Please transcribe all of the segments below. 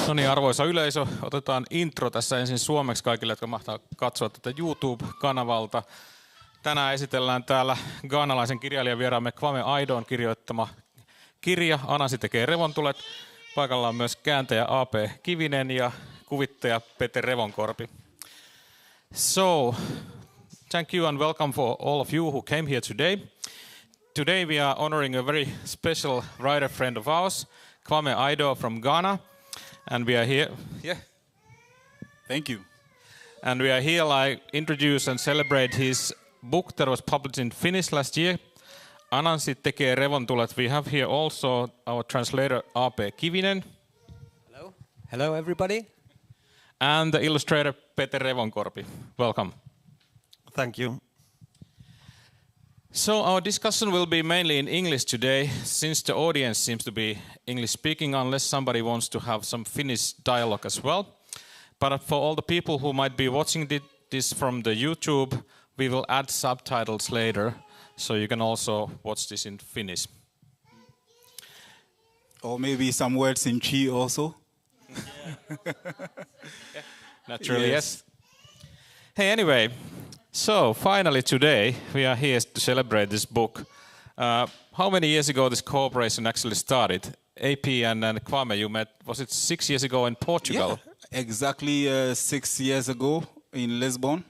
No niin, arvoisa yleisö, otetaan intro tässä ensin suomeksi kaikille, jotka mahtaa katsoa tätä YouTube-kanavalta. Tänään esitellään täällä ghanalaisen kirjailijavieraamme Kwame Aidoon kirjoittama kirja Anansi, tekee, revontulet. Paikalla on myös kääntäjä AP Kivinen ja kuvittaja Pete Revonkorpi. So, thank you and welcome for all of you who came here today. Today we are honoring a very special writer friend of ours, Kwame Aidoo from Ghana. And we are here, Thank you. And we are here like introduce and celebrate his book that was published in Finnish last year, Anansi, tekee, revontulet. We have here also our translator AP Kivinen. Hello. Hello, everybody. And the illustrator Pete Revonkorpi. Welcome. Thank you. So our discussion will be mainly in English today, since the audience seems to be English speaking, unless somebody wants to have some Finnish dialogue as well. But for all the people who might be watching this from the YouTube, we will add subtitles later, so you can also watch this in Finnish. Or maybe some words in Chi also. Naturally, yes. Hey, anyway, so finally today we are here to celebrate this book. How many years ago this cooperation actually started? AP and Kwame, you met, was it 6 years ago in Portugal? Yeah, exactly 6 years ago in Lisbon.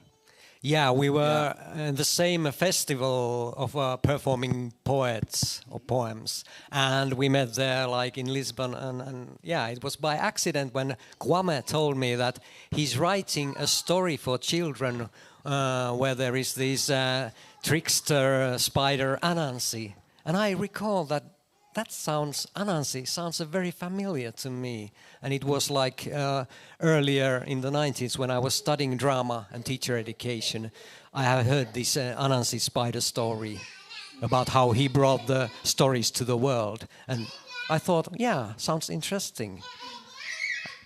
Yeah, we were in the same festival of performing poets or poems, and we met there like in Lisbon, and yeah, it was by accident when Kwame told me that he's writing a story for children where there is this trickster spider Anansi, and I recall that sounds, Anansi sounds very familiar to me. And it was like earlier in the 90s when I was studying drama and teacher education. I have heard this Anansi spider story about how he brought the stories to the world. And I thought, yeah, sounds interesting.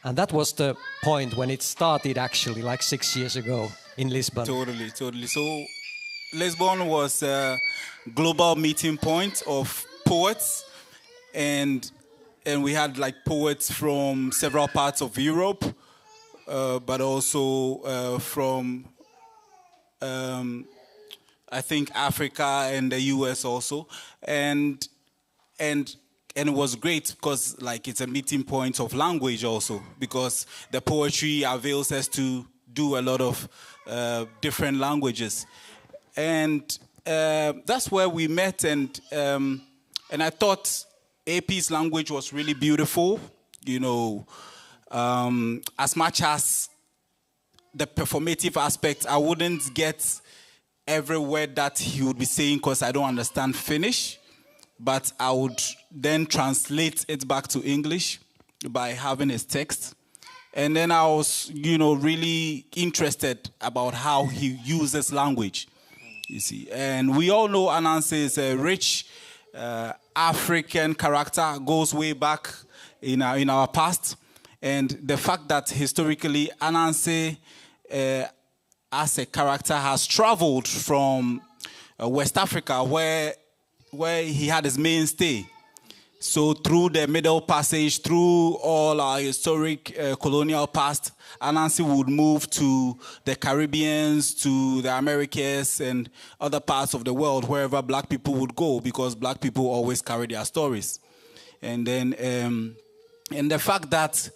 And that was the point when it started actually, like 6 years ago in Lisbon. Totally. So Lisbon was a global meeting point of poets. And we had like poets from several parts of Europe, but also from I think Africa and the US also, and it was great because like it's a meeting point of language also, because the poetry avails us to do a lot of different languages, and that's where we met, and I thought AP's language was really beautiful, you know, as much as the performative aspect, I wouldn't get every word that he would be saying because I don't understand Finnish, but I would then translate it back to English by having his text. And then I was, you know, really interested about how he uses language, you see. And we all know Anansi is a rich African character, goes way back in our past, and the fact that historically Anansi as a character has traveled from West Africa where he had his mainstay. So through the Middle Passage, through all our historic colonial past, Anansi would move to the Caribbeans, to the Americas, and other parts of the world, wherever black people would go, because black people always carry their stories. And then, and the fact that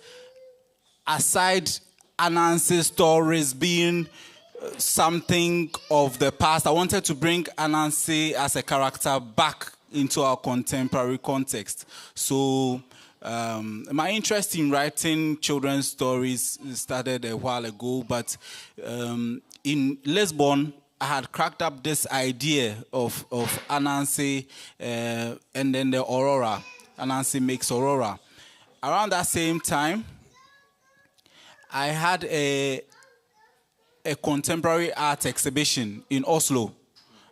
aside Anansi's stories being something of the past, I wanted to bring Anansi as a character back into our contemporary context. So my interest in writing children's stories started a while ago, but in Lisbon, I had cracked up this idea of Anansi and then the Aurora. Anansi makes Aurora. Around that same time, I had a contemporary art exhibition in Oslo.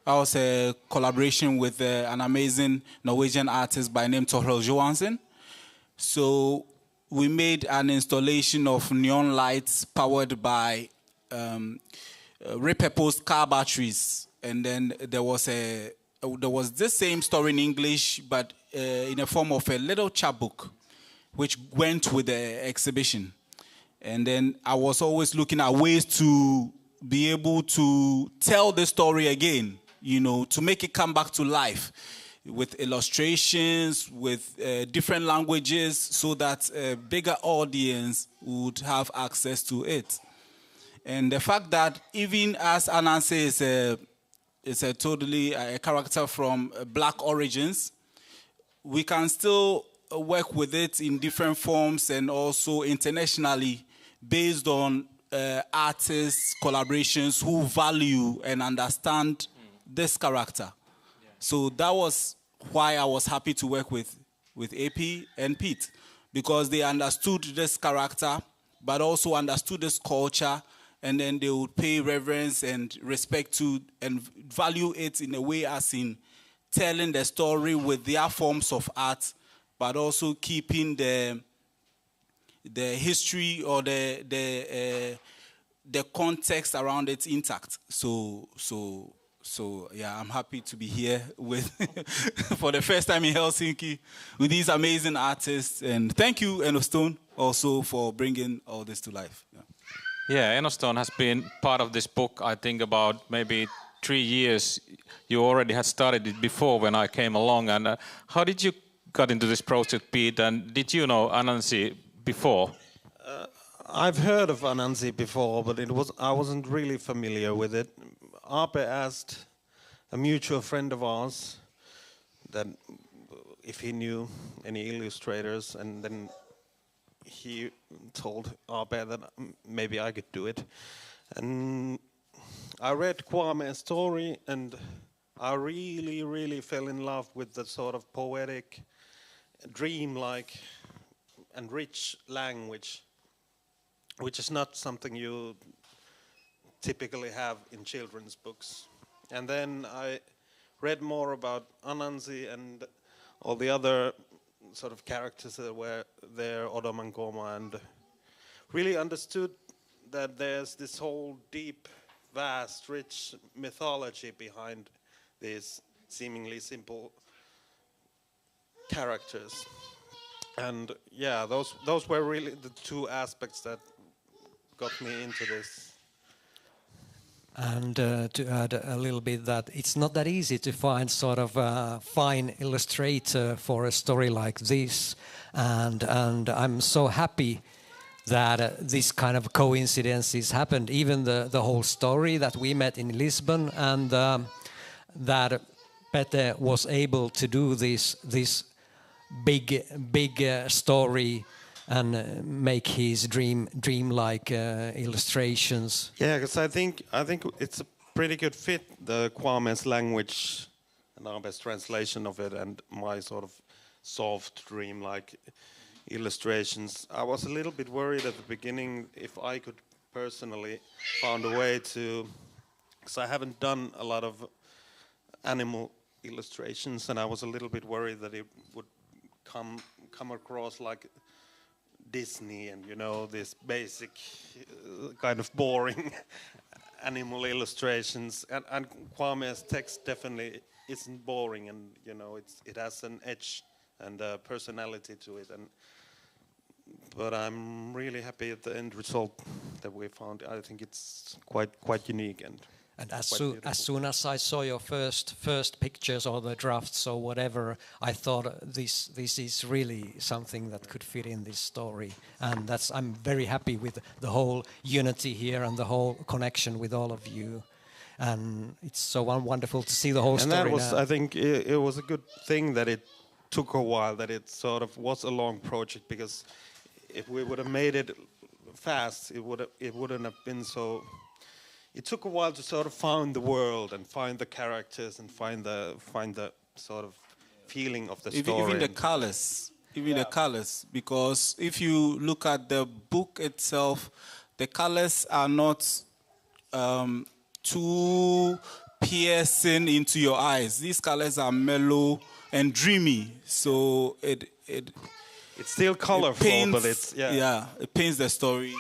That was a collaboration with an amazing Norwegian artist by name Torhild Johansen. So we made an installation of neon lights powered by repurposed car batteries, and then there was this same story in English, but in the form of a little chapbook which went with the exhibition. And then I was always looking at ways to be able to tell the story again, to make it come back to life with illustrations, with different languages, so that a bigger audience would have access to it. And the fact that even as Anansi is a totally a character from black origins, we can still work with it in different forms and also internationally based on artists, collaborations who value and understand this character. Yeah. So that was why I was happy to work with AP and Pete, because they understood this character, but also understood this culture, and then they would pay reverence and respect to and value it in a way as in telling the story with their forms of art, but also keeping the history or the context around it intact. So yeah, I'm happy to be here with for the first time in Helsinki with these amazing artists, and thank you, Enostone, also for bringing all this to life. Yeah, Enostone has been part of this book, I think, about maybe 3 years. You already had started it before when I came along. And how did you got into this project, Pete? And did you know Anansi before? I've heard of Anansi before, but I wasn't really familiar with it. Ape asked a mutual friend of ours that if he knew any illustrators, and then he told Ape that maybe I could do it. And I read Kwame's story, and I really, really fell in love with the sort of poetic, dreamlike, and rich language, which is not something you typically have in children's books. And then I read more about Anansi and all the other sort of characters that were there, Odomankoma, and really understood that there's this whole deep, vast, rich mythology behind these seemingly simple characters. And yeah, those were really the two aspects that got me into this. And to add a little bit, that it's not that easy to find sort of a fine illustrator for a story like this, and I'm so happy that this kind of coincidences happened. Even the whole story that we met in Lisbon, and that Pete was able to do this big story and make his dream-like illustrations. Yeah, because I think it's a pretty good fit, the Kwame's language and Abe's translation of it, and my sort of soft dream-like illustrations. I was a little bit worried at the beginning if I could personally found a way to, because I haven't done a lot of animal illustrations, and I was a little bit worried that it would come across like Disney and, this basic kind of boring animal illustrations. And Kwame's text definitely isn't boring, and it has an edge and a personality to it. But I'm really happy at the end result that we found. I think it's quite unique and as soon as I saw your first pictures or the drafts or whatever, I thought this is really something that could fit in this story, and I'm very happy with the whole unity here and the whole connection with all of you, and it's so wonderful to see the whole story. And that was, now. I think, it was a good thing that it took a while, that it sort of was a long project, because if we would have made it fast, it wouldn't have been so. It took a while to sort of find the world and find the characters and find the sort of feeling of the story. Even the colors, the colors, because if you look at the book itself, the colors are not too piercing into your eyes. These colors are mellow and dreamy, so it's still colorful, but it's it paints the story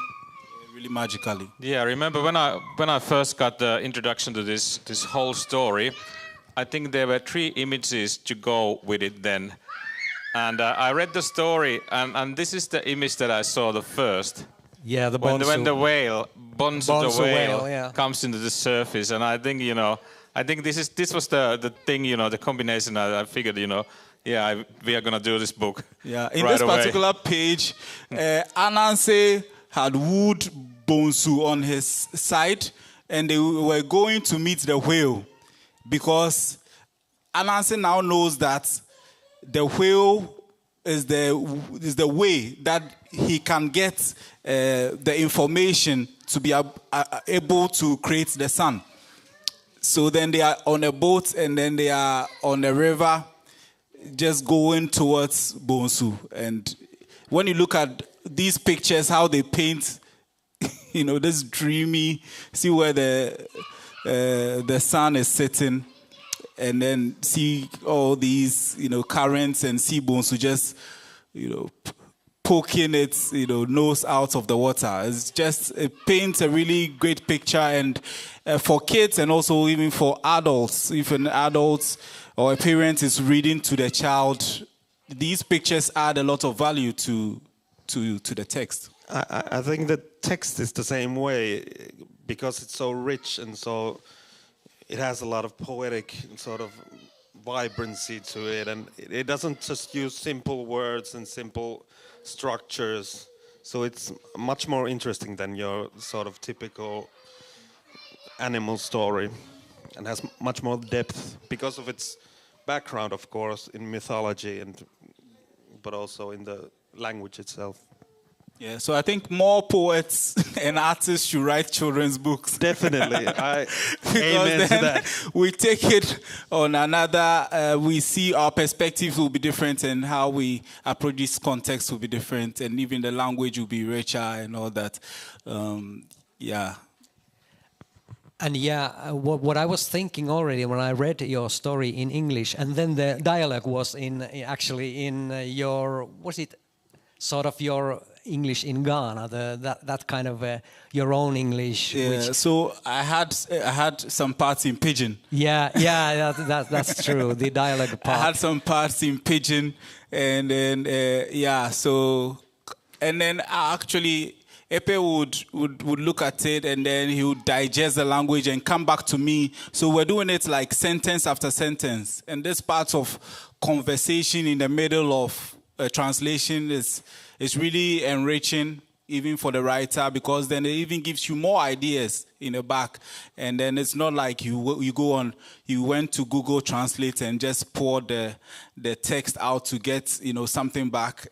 really magically. Yeah, I remember when I first got the introduction to this whole story, I think there were 3 images to go with it then. And I read the story, and this is the image that I saw the first. Yeah, the When Bonsu. the whale, Bonsu the whale, yeah. comes into the surface, and I think, this was the thing, the combination. I figured, we are gonna do this book. Yeah, in right this away. particular page, Anansi had wood Bonsu on his side, and they were going to meet the whale, because Anansi now knows that the whale is the way that he can get the information to be able to create the sun. So then they are on a boat, and then they are on a river, just going towards Bonsu. And when you look at these pictures, how they paint, this dreamy, see where the sun is sitting, and then see all these, currents, and see Bonsu just, poking its, nose out of the water. It paints a really great picture, and for kids, and also even for adults, if an adult or a parent is reading to the child, these pictures add a lot of value to the text. I think the text is the same way, because it's so rich and so it has a lot of poetic sort of vibrancy to it, and it doesn't just use simple words and simple structures, so it's much more interesting than your sort of typical animal story, and has much more depth because of its background, of course, in mythology, but also in the language itself. Yeah, so I think more poets and artists should write children's books. Definitely. I Because amen to then that. we take it on another, we see our perspectives will be different, and how we approach this context will be different, and even the language will be richer and all that. Yeah. And what I was thinking already when I read your story in English, and then the dialogue was in your, was it sort of your English in Ghana, that kind of your own English. Yeah, so I had some parts in Pidgin. That's true. The dialogue part. I had some parts in Pidgin, and then and then actually Epe would look at it, and then he would digest the language and come back to me. So we're doing it like sentence after sentence, and this part of conversation in the middle of a translation is really enriching, even for the writer, because then it even gives you more ideas in the back. And then it's not like you went to Google Translate and just poured the text out to get something back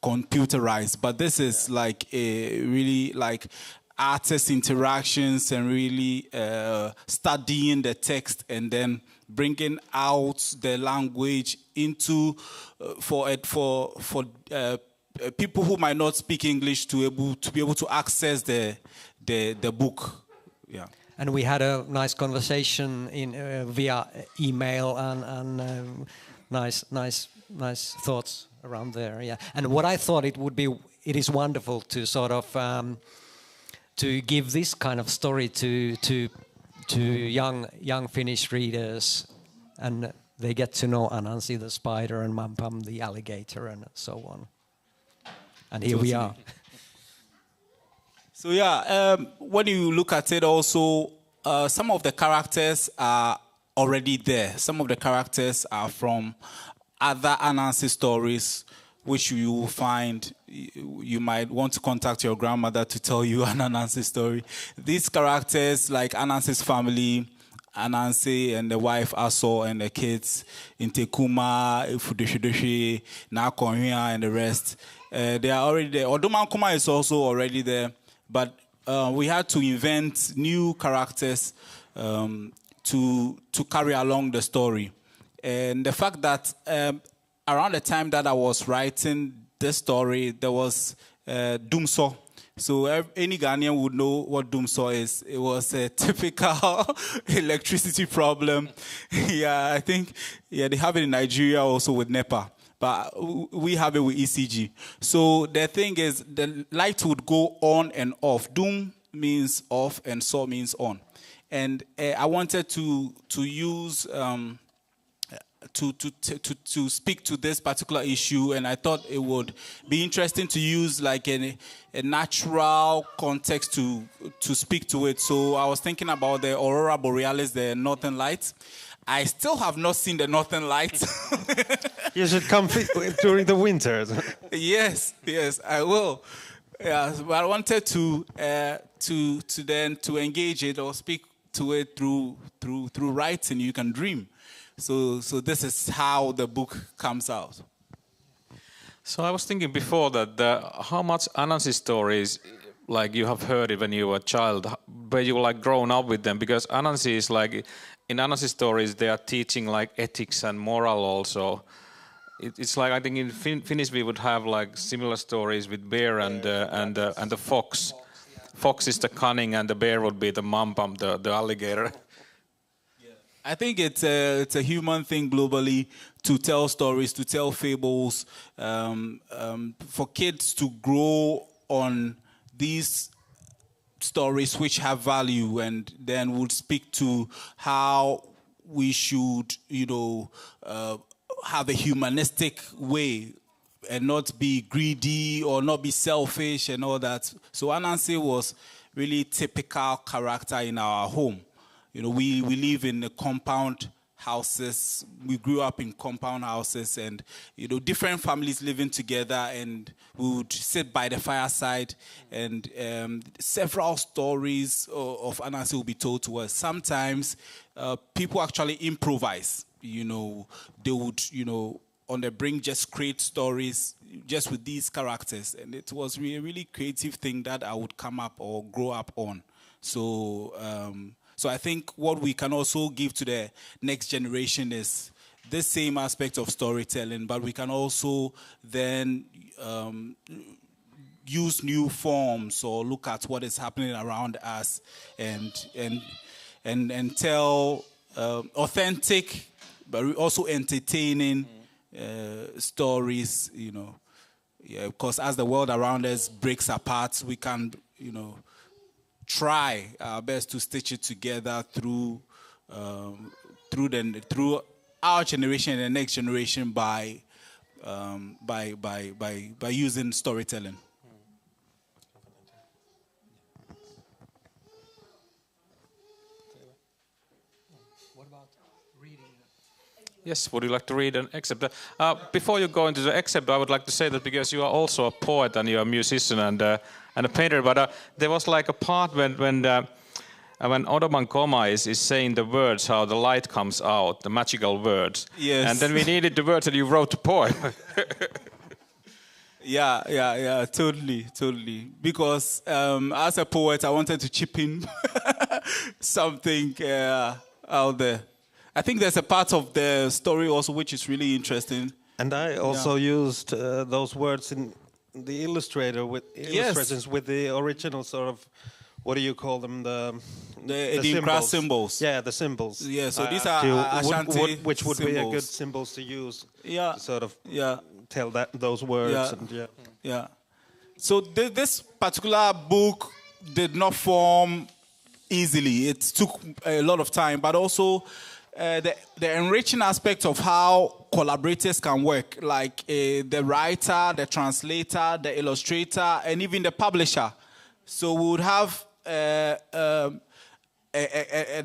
computerized. But this is like a really like artist interactions, and really studying the text, and then bringing out the language into for people who might not speak English to be able to access the book. Yeah. And we had a nice conversation via email, and nice thoughts around there. Yeah. And what I thought it is wonderful to sort of to give this kind of story to young Finnish readers, and they get to know Anansi the spider and Mampam the alligator and so on. And here we are. So when you look at it also, some of the characters are already there. Some of the characters are from other Anansi stories, which you will find. You might want to contact your grandmother to tell you an Anansi story. These characters, like Anansi's family, Anansi and the wife Aso and the kids, Intekuma, Fudushidushi, Nakonhia and the rest, they are already there. Odomankoma is also already there, but we had to invent new characters to carry along the story. And the fact that around the time that I was writing this story, there was Dumso. So any Ghanaian would know what Dumso is. It was a typical electricity problem. I think they have it in Nigeria also with NEPA. But we have it with ECG. So the thing is, the light would go on and off. Dum means off and so means on. And I wanted to use to speak to this particular issue, and I thought it would be interesting to use like a natural context to speak to it. So I was thinking about the aurora borealis, the northern lights. I still have not seen the northern lights. You should come during the winter. Yes, I will. Yeah, but I wanted to engage it or speak to it through writing. You can dream. So this is how the book comes out. So I was thinking before that how much Anansi stories like you have heard it when you were a child, where you like grown up with them, because Anansi is like, in Anansi stories they are teaching like ethics and moral also. It's like, I think in Finnish we would have like similar stories with bear and the fox. Fox is the cunning and the bear would be the Mampam, the alligator. I think it's a human thing globally to tell stories, to tell fables, for kids to grow on these stories which have value, and then would speak to how we should, have a humanistic way and not be greedy or not be selfish and all that. So Anansi was really typical character in our home. We live in the compound houses. We grew up in compound houses, and different families living together, and we would sit by the fireside, and several stories of Anansi will be told to us. Sometimes people actually improvise. They would, on the brink, just create stories just with these characters, and it was really a really creative thing that I would come up or grow up on. So I think what we can also give to the next generation is the same aspect of storytelling, but we can also then use new forms or look at what is happening around us and tell authentic but also entertaining stories. Because as the world around us breaks apart, we can try our best to stitch it together through our generation and the next generation by using storytelling. What about reading? Yes, would you like to read an excerpt? Before you go into the excerpt, I would like to say that because you are also a poet and you are a musician and a painter, but there was like a part when Odomankoma is saying the words, how the light comes out, the magical words. Yes. And then we needed the words and you wrote the poem. Yeah, totally. Because as a poet, I wanted to chip in something out there. I think there's a part of the story also which is really interesting. And I also used those words in the illustrations with the original sort of, what do you call them? The symbols. Yeah, the symbols. Yeah, so these are Ashanti which would symbols. be a good symbols to use. Yeah. To sort of tell those words. Yeah. So this particular book did not form easily. It took a lot of time, but also the enriching aspect of how collaborators can work, like the writer, the translator, the illustrator, and even the publisher. So we would have a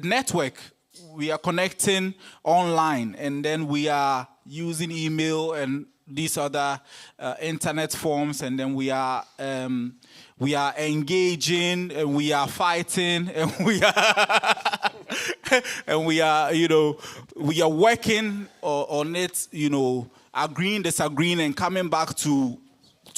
network. We are connecting online, and then we are using email and these other internet forms, and then we are engaging, and we are fighting, and we are and we are working on it, agreeing, disagreeing, and coming back to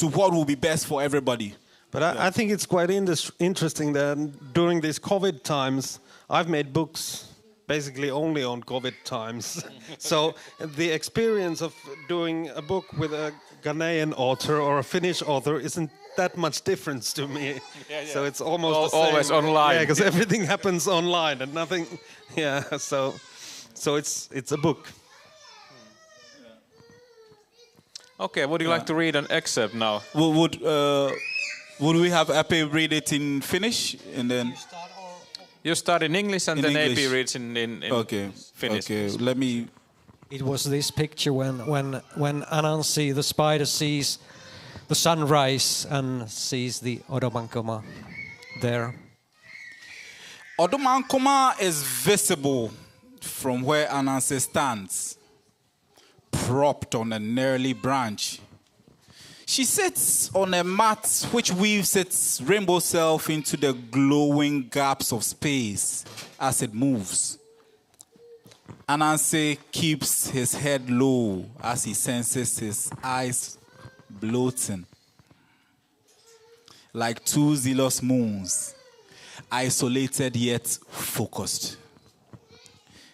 what will be best for everybody. But I think it's quite interesting that during these COVID times, I've made books basically only on COVID times. So the experience of doing a book with a Ghanaian author or a Finnish author isn't that much difference to me. So it's almost always online. Yeah, because everything happens online and nothing. Yeah, so it's a book. Okay, would you like to read an excerpt now? Would we have AP read it in Finnish and then? You start in English and in then English. AP reads in Okay. Finnish. Okay, let me It was this picture when Anansi, the spider, sees the sunrise and sees the Odomankoma there. Odomankoma is visible from where Anansi stands, propped on a gnarly branch. She sits on a mat which weaves its rainbow self into the glowing gaps of space as it moves. Anansi keeps his head low as he senses his eyes bloating. Like two zealous moons, isolated yet focused.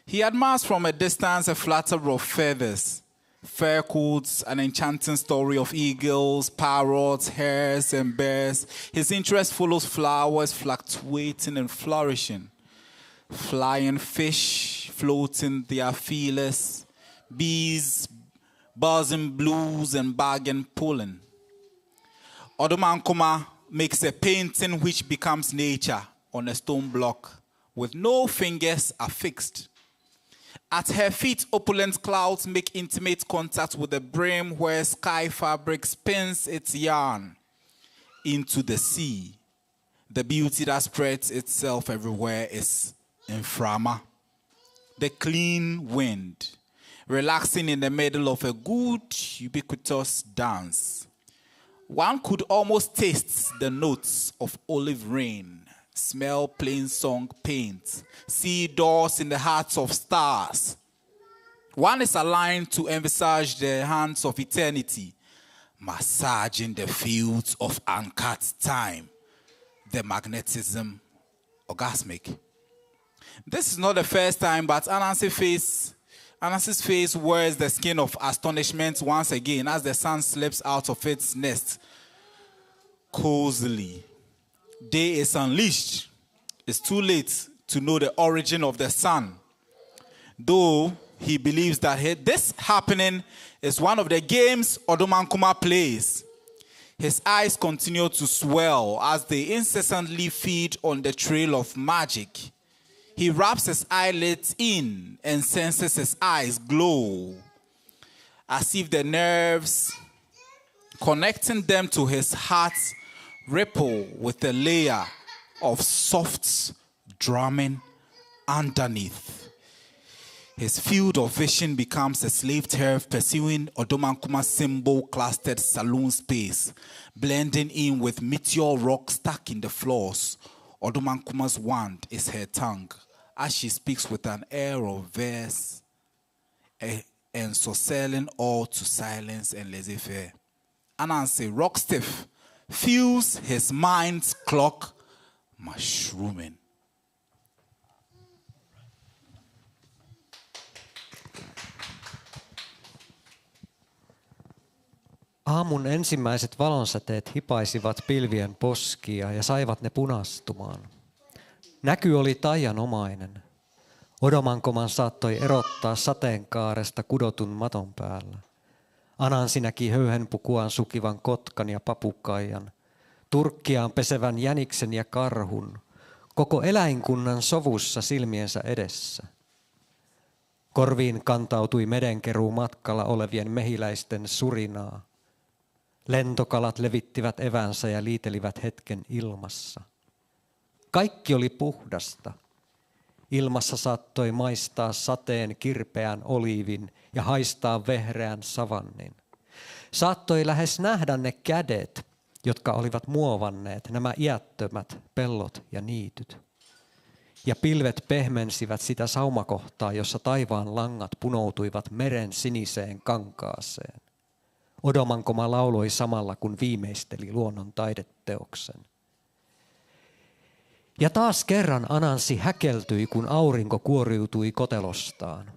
He admires from a distance a flutter of feathers, fur coats, an enchanting story of eagles, parrots, hares, and bears. His interest follows flowers fluctuating and flourishing, flying fish floating their feelers, bees buzzing blues and bargain pulling. Odomankoma makes a painting which becomes nature on a stone block with no fingers affixed. At her feet, opulent clouds make intimate contact with the brim where sky fabric spins its yarn into the sea. The beauty that spreads itself everywhere is inframa. The clean wind, relaxing in the middle of a good, ubiquitous dance. One could almost taste the notes of olive rain, smell plain song paint, see doors in the hearts of stars. One is aligned to envisage the hands of eternity, massaging the fields of uncut time, the magnetism orgasmic. This is not the first time, but Anansi's face wears the skin of astonishment once again as the sun slips out of its nest cozily. Day is unleashed. It's too late to know the origin of the sun, though he believes that this happening is one of the games Odomankoma plays. His eyes continue to swell as they incessantly feed on the trail of magic. He wraps his eyelids in and senses his eyes glow, as if the nerves connecting them to his heart ripple with a layer of soft drumming underneath. His field of vision becomes a slave turf pursuing Odomankoma's symbol-clustered saloon space, blending in with meteor rock stuck in the floors. Odomankoma's wand is her tongue, as she speaks with an air of verse and so selling all to silence and laissez-faire. Anansi, rock stiff, feels his mind's clock mushrooming. Aamun ensimmäiset valonsäteet hipaisivat pilvien poskia ja saivat ne punastumaan. Näky oli taianomainen. Odomankoman saattoi erottaa sateenkaaresta kudotun maton päällä. Anansi näki höyhenpukuaan sukivan kotkan ja papukaijan, turkkiaan pesevän jäniksen ja karhun, koko eläinkunnan sovussa silmiensä edessä. Korviin kantautui medenkeruu matkalla olevien mehiläisten surinaa. Lentokalat levittivät evänsä ja liitelivät hetken ilmassa. Kaikki oli puhdasta. Ilmassa saattoi maistaa sateen kirpeän oliivin ja haistaa vehreän savannin. Saattoi lähes nähdä ne kädet, jotka olivat muovanneet nämä iättömät pellot ja niityt. Ja pilvet pehmensivät sitä saumakohtaa, jossa taivaan langat punoutuivat meren siniseen kankaaseen. Odomankoma lauloi samalla, kun viimeisteli luonnon taideteoksen. Ja taas kerran Anansi häkeltyi, kun aurinko kuoriutui kotelostaan.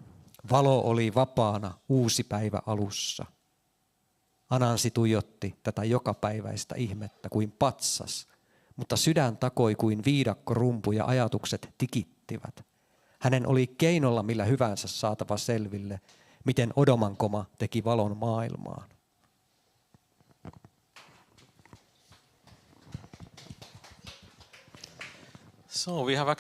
Valo oli vapaana uusi päivä alussa. Anansi tuijotti tätä jokapäiväistä ihmettä kuin patsas, mutta sydän takoi kuin viidakkorumpu ja ajatukset tikittivät. Hänen oli keinolla millä hyvänsä saatava selville, miten Odomankoma teki valon maailmaan. So we have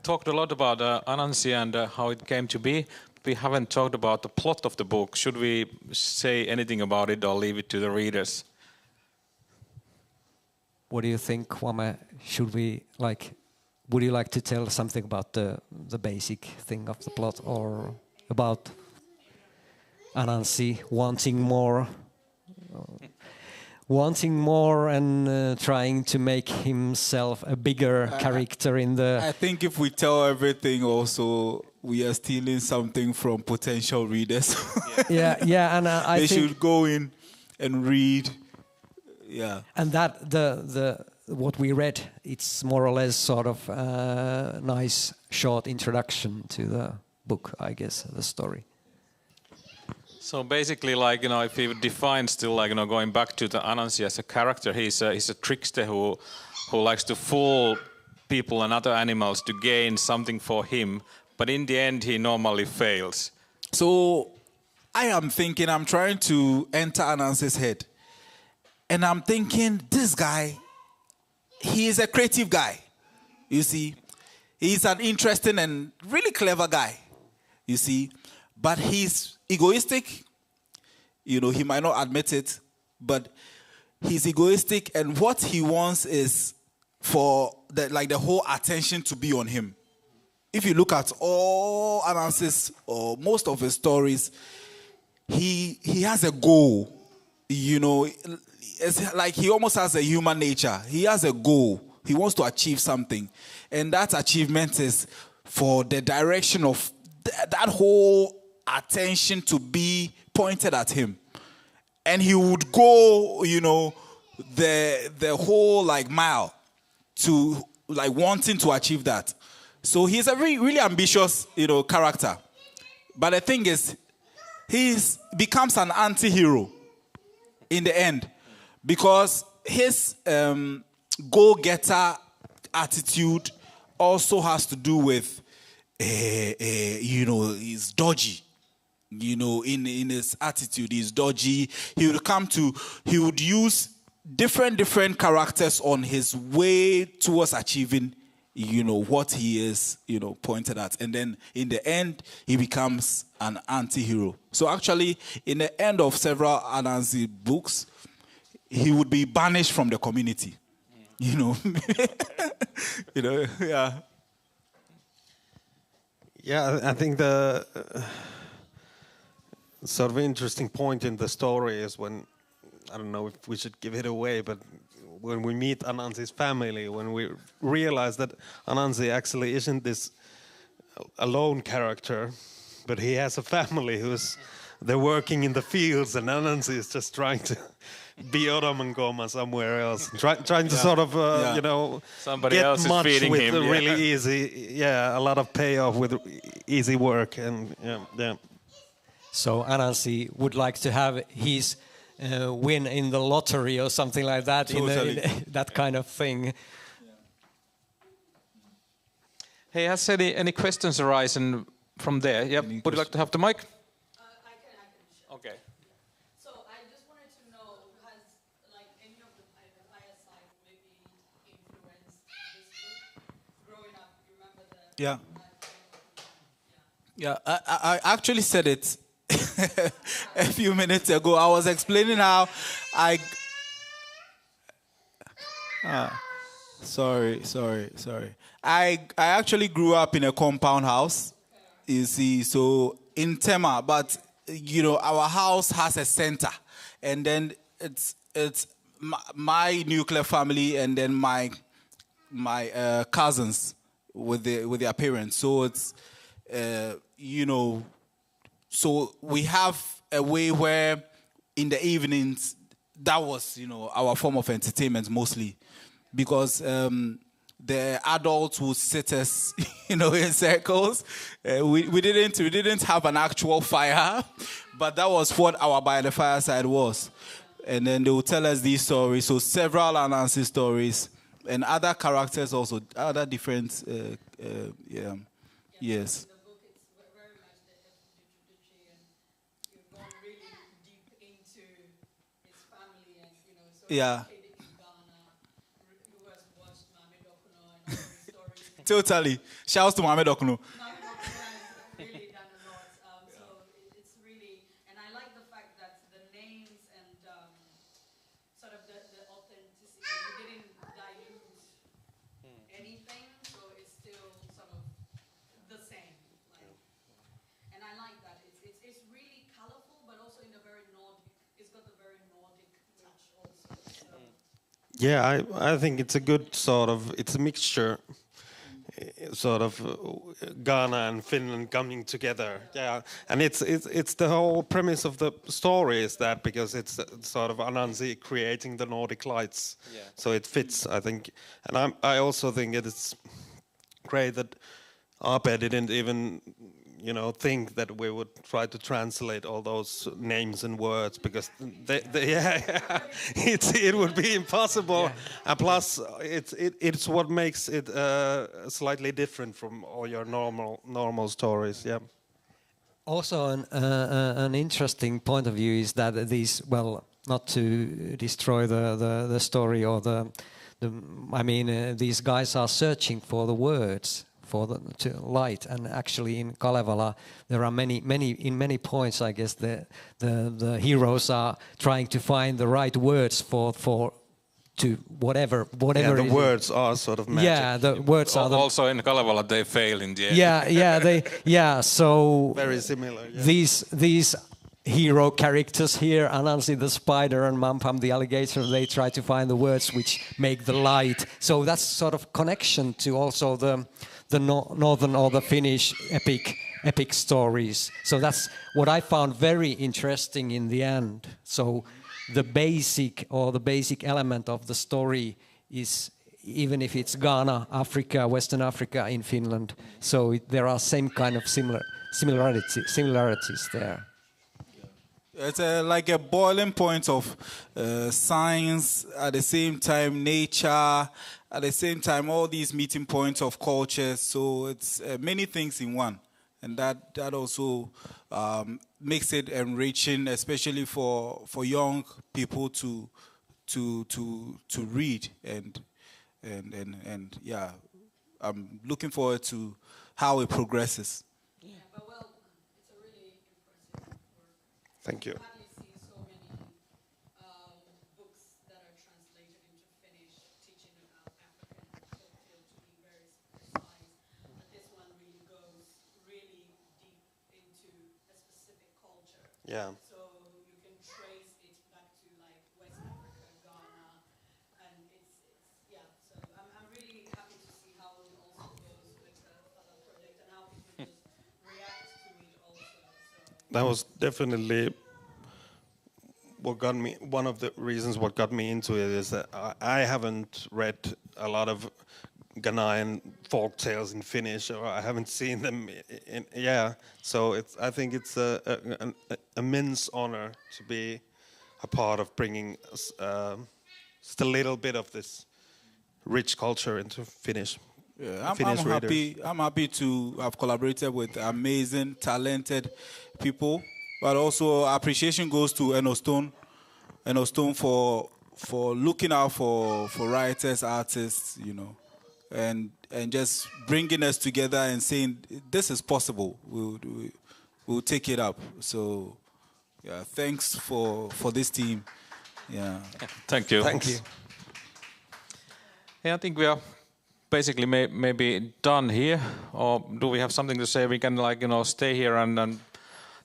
talked a lot about Anansi and how it came to be. we haven't talked about the plot of the book. Should we say anything about it or leave it to the readers? What do you think, Kwame? Would you like to tell something about the basic thing of the plot, or about Anansi wanting more and trying to make himself a bigger character in the... I think if we tell everything also, we are stealing something from potential readers. yeah, and I they think should go in and read. Yeah. And that the what we read, it's more or less sort of a nice short introduction to the book, I guess, the story. So basically, like, if we define still, like, going back to the Anansi as a character, he's a trickster who likes to fool people and other animals to gain something for him, but in the end he normally fails. So I am thinking, I'm trying to enter Anansi's head, and I'm thinking, this guy, he is a creative guy. You see, he's an interesting and really clever guy. You see, but he's egoistic. He might not admit it, but he's egoistic, and what he wants is for the whole attention to be on him. If you look at all Anansi's or most of his stories, he has a goal. It's like he almost has a human nature. He has a goal. He wants to achieve something, and that achievement is for the direction of that whole attention to be pointed at him. And he would go, the whole mile to wanting to achieve that. So he's a really, really ambitious, character. But the thing is, he becomes an anti-hero in the end, because his go-getter attitude also has to do with, he's dodgy. In his attitude, he's dodgy. He would use different characters on his way towards achieving, what he is, pointed at. And then in the end, he becomes an anti-hero. So actually, in the end of several Anansi books, he would be banished from the community. Yeah. Yeah, I think the sort of interesting point in the story is when, I don't know if we should give it away, but when we meet Anansi's family, when we realize that Anansi actually isn't this alone character, but he has a family they're working in the fields, and Anansi is just trying to be Odomankoma somewhere else, trying to sort of, somebody get else is much feeding with him. Really easy, a lot of payoff with easy work, and yeah. So Anansi would like to have his win in the lottery or something like that, Totally. in that kind of thing. Hey, has any questions arisen from there? Yep. Would you like to have the mic? I can. Okay. So I just wanted to know, has any of the fireside maybe influenced this book? Growing up, you remember the... Yeah. Yeah, I actually said it a few minutes ago. I was explaining how Sorry. I actually grew up in a compound house, you see, so in Tema, but our house has a center, and then it's my nuclear family, and then my cousins with their parents. So it's so we have a way where in the evenings that was our form of entertainment mostly, because the adults would sit us in circles. We didn't have an actual fire, but that was what our by the fireside was. And then they would tell us these stories, so several Anansi stories and other characters also, other different yes. The book is very much the tradition, and you've gone really deep into his family, and so Yeah. educated in Ghana. You guys watched Kwame Aidoon and all these stories. Totally. Shouts to Mohamed Okunu. Kwame Aidoon has really done a lot Yeah, I think it's a good sort of, it's a mixture, sort of Ghana and Finland coming together. Yeah, and it's the whole premise of the story is that because it's sort of Anansi creating the Nordic lights, so it fits, I think. And I also think it's great that AP didn't even, think that we would try to translate all those names and words because it would be impossible. Yeah. And plus, it's what makes it slightly different from all your normal stories. Yeah. Also, an interesting point of view is that these, well, not to destroy the story or these guys are searching for the words for to light, and actually in Kalevala there are many points. I guess the heroes are trying to find the right words for to whatever. Yeah, the words are sort of magic. Yeah, the words are. Also in Kalevala they fail in the end. So very similar. Yeah. These hero characters here, Anansi the spider and Mampam the alligator, they try to find the words which make the light. So that's sort of connection to also the northern or the Finnish epic stories. So that's what I found very interesting in the end. So the basic element of the story is, even if it's Ghana, Africa, Western Africa, in Finland, so there are same kind of similarities there. It's like a boiling point of science, at the same time nature, at the same time all these meeting points of culture. So it's many things in one, and that also makes it enriching, especially for young people to read and yeah, I'm looking forward to how it progresses. Thank you. Have you seen so many books that are translated into Finnish, teaching about African folktale to be very precise? But this one really goes really deep into a specific culture. Yeah. So you can trace it back to like West Africa, Ghana, and it's yeah. So I'm really happy to see how it also goes with the other project and how people just react to it also. So. That was definitely one of the reasons what got me into it is that I haven't read a lot of Ghanaian folk tales in Finnish, or I haven't seen them so I think it's an immense honor to be a part of bringing just a little bit of this rich culture into Finnish. Yeah, I'm happy to have collaborated with amazing, talented people, but also appreciation goes to Enostone for looking out for writers, artists, and just bringing us together and saying this is possible. We'll take it up. So, yeah, thanks for this team. Yeah, thank you. Thank you. Yeah, I think we are basically maybe done here, or do we have something to say? We can stay here and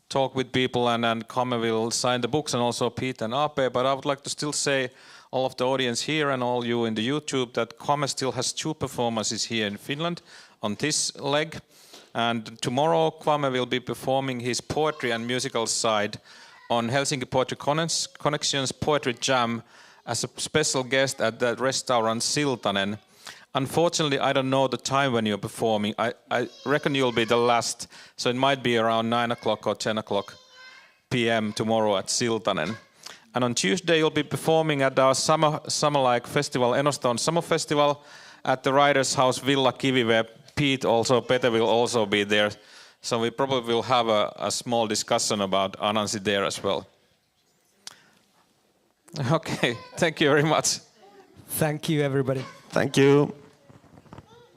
talk with people, and Kwame will sign the books, and also Pete and AP. But I would like to still say, all of the audience here and all you in the YouTube, that Kwame still has 2 performances here in Finland on this leg. And tomorrow Kwame will be performing his poetry and musical side on Helsinki Poetry Connections Poetry Jam as a special guest at the restaurant Siltanen. Unfortunately, I don't know the time when you're performing. I reckon you'll be the last, so it might be around 9 o'clock or 10 o'clock p.m. tomorrow at Siltanen. And on Tuesday, you'll be performing at our summer-like festival, Enostone Summer Festival, at the Writers' House Villa Kivi, where Pete will also be there. So we probably will have a small discussion about Anansi there as well. Okay, thank you very much. Thank you, everybody. Thank you.